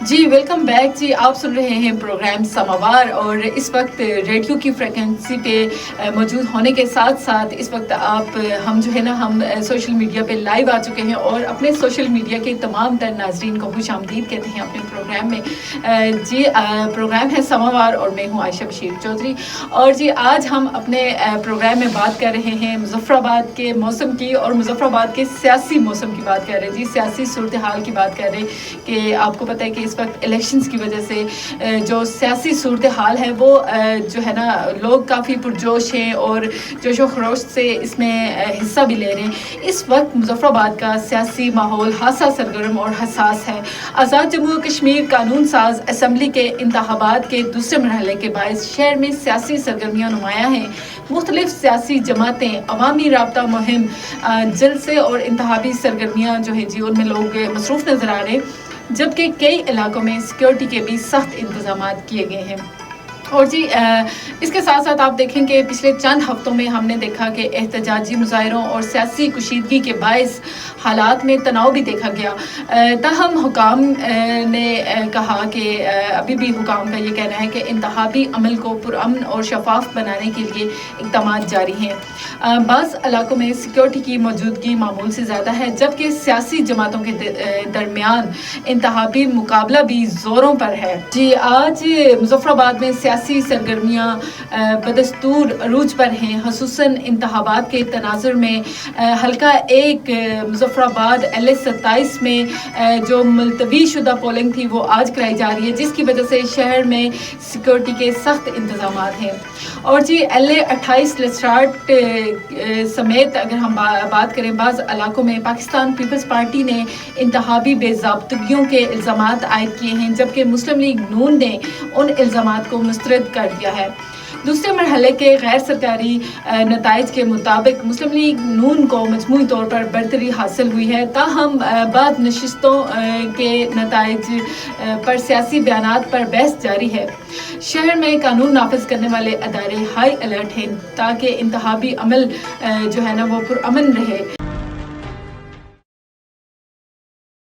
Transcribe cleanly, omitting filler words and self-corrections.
جی welcome back جی. آپ سن رہے ہیں پروگرام سماوار اور اس وقت ریڈیو کی فریکوینسی پہ موجود ہونے کے ساتھ ساتھ اس وقت ہم جو ہے نا ہم سوشل میڈیا پہ لائیو آ چکے ہیں اور اپنے سوشل میڈیا کے تمام تر ناظرین کو خوش آمدید کہتے ہیں اپنے پروگرام میں. جی پروگرام ہے سماوار اور میں ہوں عائشہ بشیر چودھری. اور جی آج ہم اپنے پروگرام میں بات کر رہے ہیں مظفر آباد کے موسم کی اور مظفر آباد کے سیاسی موسم کی بات کر رہے ہیں. جی سیاسی صورتحال کی بات کر رہے ہیں کہ آپ کو پتہ ہے کہ اس وقت الیکشنز کی وجہ سے جو سیاسی صورتحال ہے وہ جو ہے نا لوگ کافی پرجوش ہیں اور جوش و خروش سے اس میں حصہ بھی لے رہے ہیں. اس وقت مظفر آباد کا سیاسی ماحول خاصا سرگرم اور حساس ہے. آزاد جموں و کشمیر قانون ساز اسمبلی کے انتخابات کے دوسرے مرحلے کے باعث شہر میں سیاسی سرگرمیاں نمایاں ہیں. مختلف سیاسی جماعتیں عوامی رابطہ مہم جلسے اور انتخابی سرگرمیاں جو ہیں جی ان میں لوگ مصروف نظر آ رہے ہیں، جبکہ کئی علاقوں میں سیکیورٹی کے بھی سخت انتظامات کیے گئے ہیں. اور جی اس کے ساتھ ساتھ آپ دیکھیں کہ پچھلے چند ہفتوں میں ہم نے دیکھا کہ احتجاجی مظاہروں اور سیاسی کشیدگی کے باعث حالات میں تناؤ بھی دیکھا گیا. تاہم حکام نے کہا کہ ابھی بھی حکام کا یہ کہنا ہے کہ انتخابی عمل کو پرامن اور شفاف بنانے کے لیے اقدامات جاری ہیں. بعض علاقوں میں سیکیورٹی کی موجودگی معمول سے زیادہ ہے، جبکہ سیاسی جماعتوں کے درمیان انتخابی مقابلہ بھی زوروں پر ہے. جی آج مظفر آباد میں سیاسی سرگرمیاں بدستور عروج پر ہیں، خصوصاً انتخابات کے تناظر میں حلقہ 1 مظفر آباد LA-27 میں جو ملتوی شدہ پولنگ تھی وہ آج کرائی جا رہی ہے، جس کی وجہ سے شہر میں سیکیورٹی کے سخت انتظامات ہیں. اور جی LA-28 لسٹراٹ سمیت اگر ہم بات کریں بعض علاقوں میں پاکستان پیپلز پارٹی نے انتخابی بے ضابطگیوں کے الزامات عائد کیے ہیں، جبکہ مسلم لیگ نون نے ان الزامات کو مسترد کر دیا ہے. دوسرے مرحلے کے غیر سرکاری نتائج کے مطابق مسلم لیگ نون کو مجموعی طور پر برتری حاصل ہوئی ہے. تاہم بعض نشستوں کے نتائج پر سیاسی بیانات پر بحث جاری ہے. شہر میں قانون نافذ کرنے والے ادارے ہائی الرٹ ہیں تاکہ انتخابی عمل جو ہے نا وہ پرامن رہے.